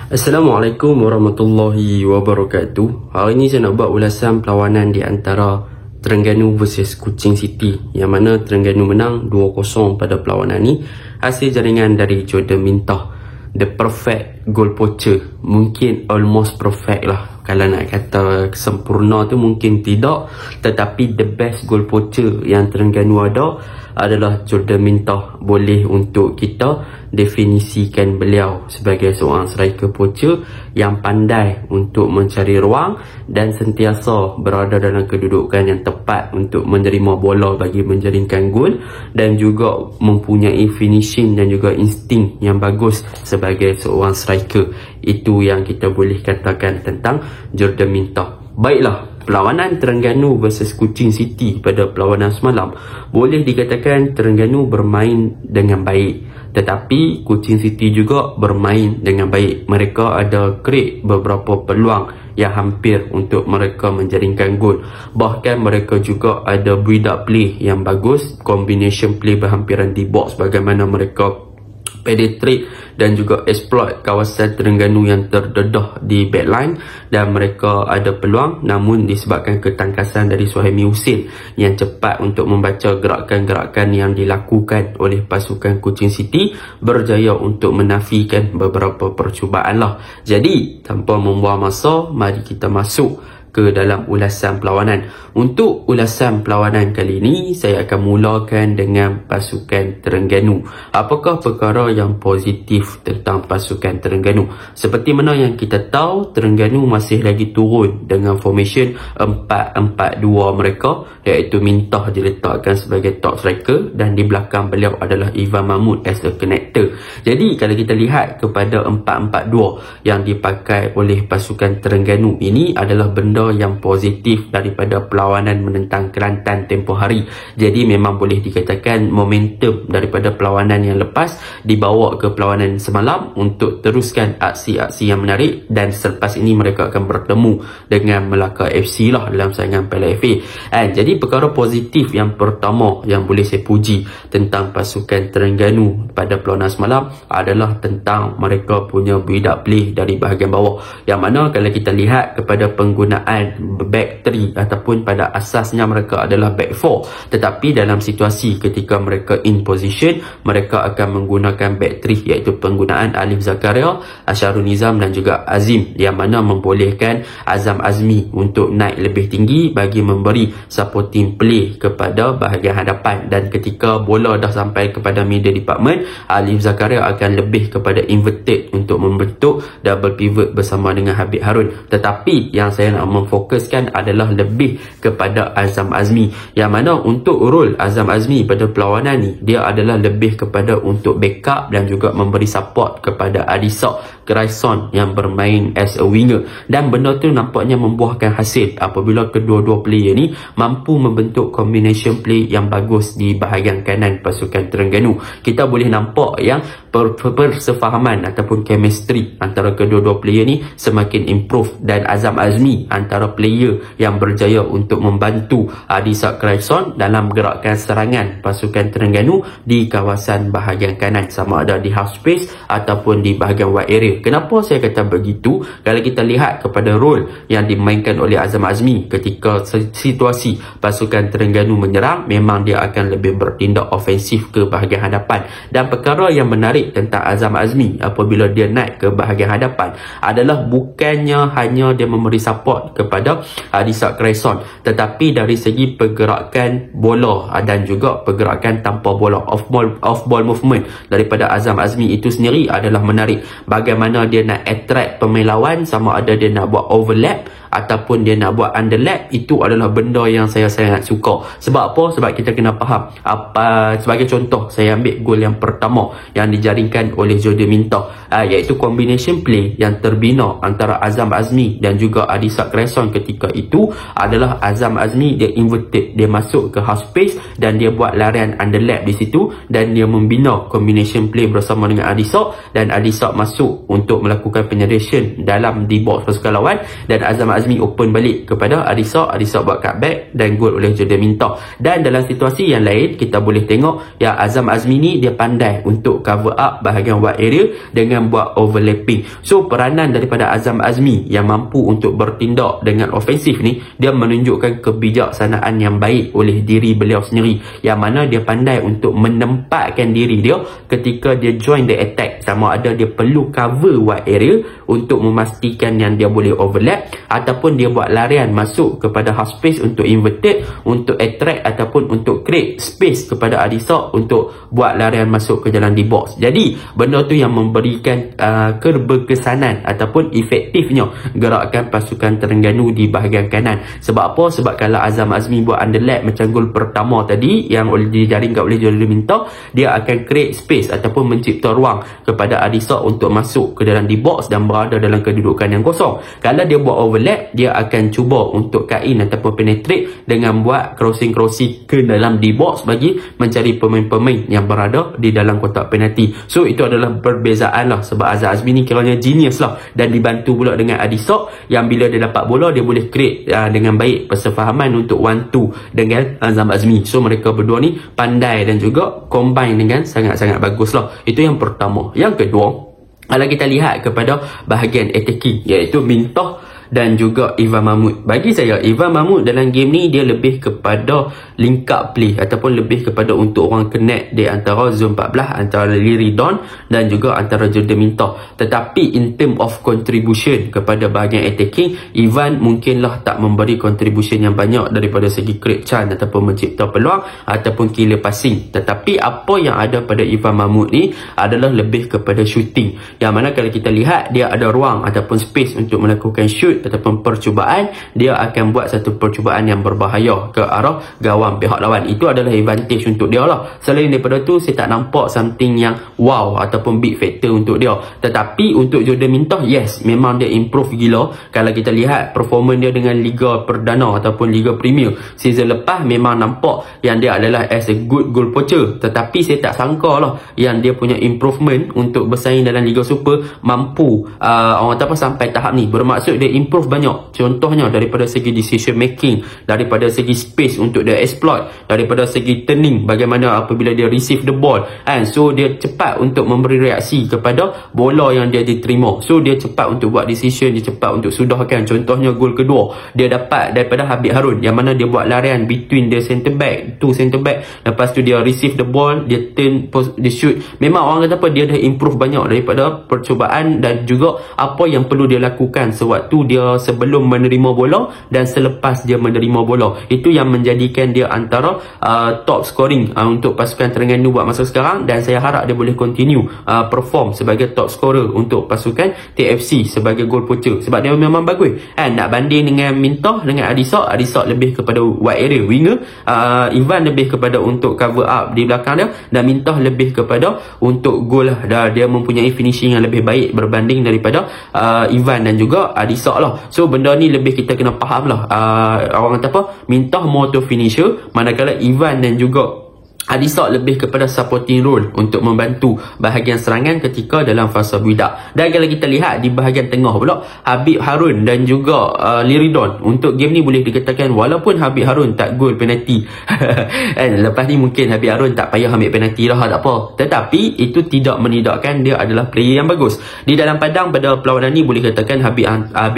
Assalamualaikum warahmatullahi wabarakatuh. Hari ini saya nak buat ulasan perlawanan di antara Terengganu versus Kuching City, yang mana Terengganu menang 2-0 pada perlawanan ni. Hasil jaringan dari Jordan Mintah, the perfect goal poacher. Mungkin almost perfect lah. Kalau nak kata sempurna tu mungkin tidak, tetapi the best goal poacher yang Terengganu ada adalah Jordan Mintah. Boleh untuk kita definisikan beliau sebagai seorang striker poacher yang pandai untuk mencari ruang dan sentiasa berada dalam kedudukan yang tepat untuk menerima bola bagi menjaringkan gol, dan juga mempunyai finishing dan juga insting yang bagus sebagai seorang striker. Itu yang kita boleh katakan tentang Jordan Mintah. Baiklah, perlawanan Terengganu versus Kuching City pada perlawanan semalam, boleh dikatakan Terengganu bermain dengan baik, tetapi Kuching City juga bermain dengan baik. Mereka ada create beberapa peluang yang hampir untuk mereka menjaringkan gol. Bahkan mereka juga ada build up play yang bagus, combination play berhampiran di box, bagaimana mereka penetrate dan juga exploit kawasan Terengganu yang terdedah di backline, dan mereka ada peluang, namun disebabkan ketangkasan dari Suhaimi Husin yang cepat untuk membaca gerakan-gerakan yang dilakukan oleh pasukan Kuching City, berjaya untuk menafikan beberapa percubaan lah. Jadi tanpa membuang masa, mari kita masuk ke dalam ulasan perlawanan. Untuk ulasan perlawanan kali ini, saya akan mulakan dengan pasukan Terengganu. Apakah perkara yang positif tentang pasukan Terengganu? Seperti mana yang kita tahu, Terengganu masih lagi turun dengan formation 4-4-2 mereka, iaitu Mintah diletakkan sebagai top striker dan di belakang beliau adalah Ivan Mahmud as a connector. Jadi kalau kita lihat kepada 4-4-2 yang dipakai oleh pasukan Terengganu ini adalah benda yang positif daripada perlawanan menentang Kelantan tempoh hari. Jadi memang boleh dikatakan momentum daripada perlawanan yang lepas dibawa ke perlawanan semalam untuk teruskan aksi-aksi yang menarik, dan selepas ini mereka akan bertemu dengan Melaka FC lah dalam saingan Piala FA. Jadi perkara positif yang pertama yang boleh saya puji tentang pasukan Terengganu pada perlawanan semalam adalah tentang mereka punya build up play dari bahagian bawah, yang mana kalau kita lihat kepada penggunaan back 3 ataupun pada asasnya mereka adalah back 4, tetapi dalam situasi ketika mereka in position, mereka akan menggunakan back 3, iaitu penggunaan Alif Zakaria, Asyarul Nizam dan juga Azim, yang mana membolehkan Azam Azmi untuk naik lebih tinggi bagi memberi supporting play kepada bahagian hadapan. Dan ketika bola dah sampai kepada middle department, Alif Zakaria akan lebih kepada inverted untuk membentuk double pivot bersama dengan Habib Harun. Tetapi yang saya nak memfokuskan adalah lebih kepada Azam Azmi, yang mana untuk role Azam Azmi pada perlawanan ni, dia adalah lebih kepada untuk backup dan juga memberi support kepada Adisak Kraison yang bermain as a winger, dan benda tu nampaknya membuahkan hasil apabila kedua-dua player ni mampu membentuk combination play yang bagus di bahagian kanan pasukan Terengganu. Kita boleh nampak yang persefahaman ataupun chemistry antara kedua-dua player ni semakin improve, dan Azam Azmi antara player yang berjaya untuk membantu Adisak Kraison dalam gerakan serangan pasukan Terengganu di kawasan bahagian kanan, sama ada di half space ataupun di bahagian wide area. Kenapa saya kata begitu? Kalau kita lihat kepada role yang dimainkan oleh Azam Azmi ketika situasi pasukan Terengganu menyerang, memang dia akan lebih bertindak ofensif ke bahagian hadapan. Dan perkara yang menarik tentang Azam Azmi apabila dia naik ke bahagian hadapan adalah bukannya hanya dia memberi support kepada Adisak Kraison, tetapi dari segi pergerakan bola dan juga pergerakan tanpa bola, off ball movement daripada Azam Azmi itu sendiri adalah menarik. Bagaimana dia nak attract pemain lawan, sama ada dia nak buat overlap ataupun dia nak buat underlap, itu adalah benda yang saya sangat suka. Sebab apa? Sebab kita kena faham sebagai contoh, saya ambil gol yang pertama yang dijaringkan oleh Jordan Mintah, iaitu combination play yang terbina antara Azam Azmi dan juga Adisak Kraison Quezon ketika itu adalah Azam Azmi. Dia inverted, dia masuk ke half space dan dia buat larian underlap di situ dan dia membina combination play bersama dengan Adisak, dan Adisak masuk untuk melakukan penetration dalam di box pasukan lawan, dan Azam Azmi open balik kepada Adisak. Adisak buat cutback dan gol oleh Jordan Minta. Dan dalam situasi yang lain kita boleh tengok yang Azam Azmi ni dia pandai untuk cover up bahagian wide area dengan buat overlapping. So peranan daripada Azam Azmi yang mampu untuk bertindak dengan ofensif ni, dia menunjukkan kebijaksanaan yang baik oleh diri beliau sendiri, yang mana dia pandai untuk menempatkan diri dia ketika dia join the attack, sama ada dia perlu cover wide area untuk memastikan yang dia boleh overlap, ataupun dia buat larian masuk kepada half space untuk inverted, untuk attract ataupun untuk create space kepada Adisak untuk buat larian masuk ke dalam di box. Jadi benda tu yang memberikan keberkesanan ataupun efektifnya gerakan pasukan Terengganu di bahagian kanan. Sebab apa? Sebab kalau Azam Azmi buat underlap macam gol pertama tadi yang dijaringkan oleh Jordan Minta, dia akan create space ataupun mencipta ruang kepada Adisak untuk masuk ke dalam di box dan berada dalam kedudukan yang kosong. Kalau dia buat overlap, dia akan cuba untuk cut in ataupun penetrate dengan buat crossing ke dalam di box bagi mencari pemain-pemain yang berada di dalam kotak penalti. So itu adalah perbezaan lah, sebab Azam Azmi ni kiranya genius lah, dan dibantu pula dengan Adisak yang bila dia dapat bola dia boleh create dengan baik persefahaman untuk 1-2 dengan Azam Azmi. So mereka berdua ni pandai dan juga combine dengan sangat-sangat bagus lah. Itu yang pertama. Yang kedua, kalau kita lihat kepada bahagian attacking, iaitu Mintah dan juga Ivan Mahmud. Bagi saya, Ivan Mahmud dalam game ni dia lebih kepada link up play ataupun lebih kepada untuk orang connect di antara zone 14 antara Liridon dan juga antara Jordan Minta. Tetapi in term of contribution kepada bahagian attacking, Ivan mungkinlah tak memberi contribution yang banyak daripada segi create chance ataupun mencipta peluang ataupun killer passing. Tetapi apa yang ada pada Ivan Mahmud ni adalah lebih kepada shooting, yang mana kalau kita lihat dia ada ruang ataupun space untuk melakukan shoot ataupun percubaan, dia akan buat satu percubaan yang berbahaya ke arah gawang pihak lawan. Itu adalah advantage untuk dia lah. Selain daripada tu, saya tak nampak something yang wow ataupun big factor untuk dia. Tetapi untuk Jordan Minta, yes, memang dia improve gila. Kalau kita lihat performance dia dengan Liga Perdana ataupun Liga Premier season lepas, memang nampak yang dia adalah as a good goal poacher. Tetapi saya tak sangka lah yang dia punya improvement untuk bersaing dalam Liga Super mampu orang kata apa sampai tahap ni. Bermaksud dia improve banyak. Contohnya daripada segi decision making, daripada segi space untuk dia exploit, daripada segi turning, bagaimana apabila dia receive the ball, and so dia cepat untuk memberi reaksi kepada bola yang dia diterima. So dia cepat untuk buat decision, dia cepat untuk sudahkan. Contohnya gol kedua dia dapat daripada Habib Harun, yang mana dia buat larian between the centre back, two centre back, lepas tu dia receive the ball, dia turn, dia shoot. Memang orang kata apa, dia dah improve banyak daripada percubaan dan juga apa yang perlu dia lakukan sewaktu dia sebelum menerima bola dan selepas dia menerima bola. Itu yang menjadikan dia antara top scoring untuk pasukan Terengganu buat masa sekarang, dan saya harap dia boleh continue perform sebagai top scorer untuk pasukan TFC sebagai goal poacher, sebab dia memang bagus. Nak banding dengan Mintah dengan Adisak, Adisak lebih kepada wide area winger, Ivan lebih kepada untuk cover up di belakang dia, dan Mintah lebih kepada untuk gol lah. Dia mempunyai finishing yang lebih baik berbanding daripada Ivan dan juga Adisak lah. So benda ni lebih kita kena faham lah. Orang kata apa, Mintah more to finisher, manakala Ivan dan juga Adisak lebih kepada supporting role untuk membantu bahagian serangan ketika dalam fasa build-up. Dan kalau kita lihat di bahagian tengah pula, Habib Harun dan juga Liridon, untuk game ni boleh dikatakan walaupun Habib Harun tak gol penalti lepas ni mungkin Habib Harun tak payah ambil penalti lah, tak apa, tetapi itu tidak menidakkan dia adalah player yang bagus di dalam padang. Pada perlawanan ni boleh katakan Habib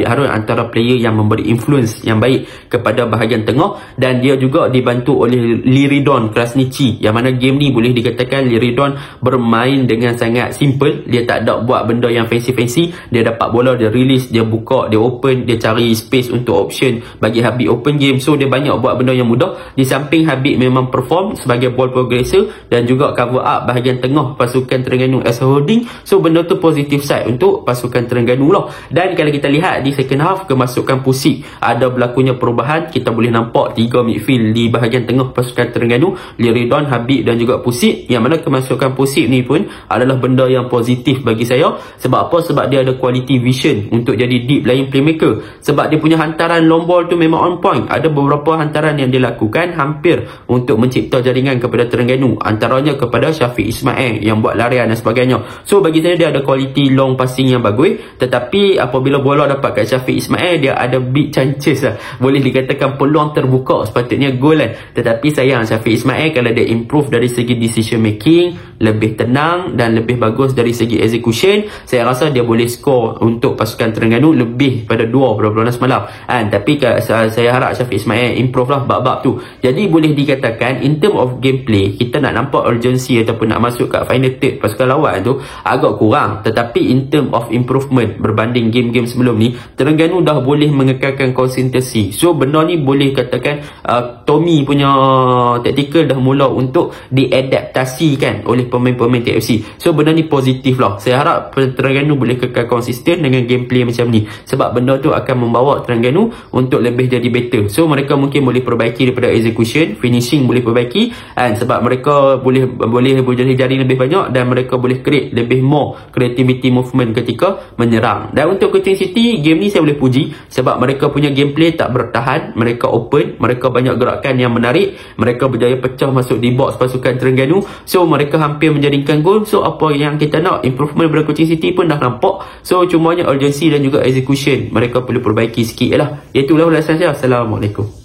Harun antara player yang memberi influence yang baik kepada bahagian tengah, dan dia juga dibantu oleh Liridon Krasniqi, yang mana game ni boleh dikatakan Liridon bermain dengan sangat simple. Dia tak ada buat benda yang fancy-fancy. Dia dapat bola, dia release, dia buka, dia open, dia cari space untuk option bagi Habib open game. So dia banyak buat benda yang mudah. Di samping Habib memang perform sebagai ball progressor dan juga cover up bahagian tengah pasukan Terengganu as a holding. So benda tu positive side untuk pasukan Terengganu lah. Dan kalau kita lihat di second half, kemasukan Pusik ada berlakunya perubahan. Kita boleh nampak 3 midfield di bahagian tengah pasukan Terengganu, Liridon, Habib dan juga Pusip, yang mana kemasukan Pusip ni pun adalah benda yang positif bagi saya. Sebab apa? Sebab dia ada quality vision untuk jadi deep lying playmaker. Sebab dia punya hantaran long ball tu memang on point. Ada beberapa hantaran yang dia lakukan hampir untuk mencipta jaringan kepada Terengganu, antaranya kepada Syafiq Ismail yang buat larian dan sebagainya. So bagi saya dia ada quality long passing yang bagus. Tetapi apabila bola dapat kat Syafiq Ismail, dia ada big chances lah, boleh dikatakan peluang terbuka sepatutnya gol kan. Tetapi sayang Syafiq Ismail kalau dia improve dari segi decision making, lebih tenang dan lebih bagus dari segi execution, saya rasa dia boleh score untuk pasukan Terengganu lebih pada 2 pada perlawanan semalam kan. Tapi saya harap Syafiq Ismail improve lah bab-bab tu. Jadi boleh dikatakan in term of gameplay, kita nak nampak urgency ataupun nak masuk kat final third pasukan lawan tu agak kurang. Tetapi in term of improvement berbanding game-game sebelum ni, Terengganu dah boleh mengekalkan konsentrasi. So benda ni boleh katakan Tommy punya tactical dah mula untuk diadaptasikan oleh pemain-pemain TFC. So benda ni positif lah. Saya harap Terengganu boleh kekal konsisten dengan gameplay macam ni, sebab benda tu akan membawa Terengganu untuk lebih jadi better. So mereka mungkin boleh perbaiki daripada execution, finishing boleh perbaiki, and sebab mereka boleh berjari-jari lebih banyak dan mereka boleh create lebih more creativity movement ketika menyerang. Dan untuk Kuching City, game ni saya boleh puji sebab mereka punya gameplay tak bertahan, mereka open, mereka banyak gerakan yang menarik, mereka berjaya pecah masuk di box pasukan Terengganu. So mereka hampir menjaringkan gol. So apa yang kita nak, improvement daripada Kuching City pun dah nampak. So cumanya urgency dan juga execution mereka perlu perbaiki sikit lah. Itulah ulasan saya. Assalamualaikum.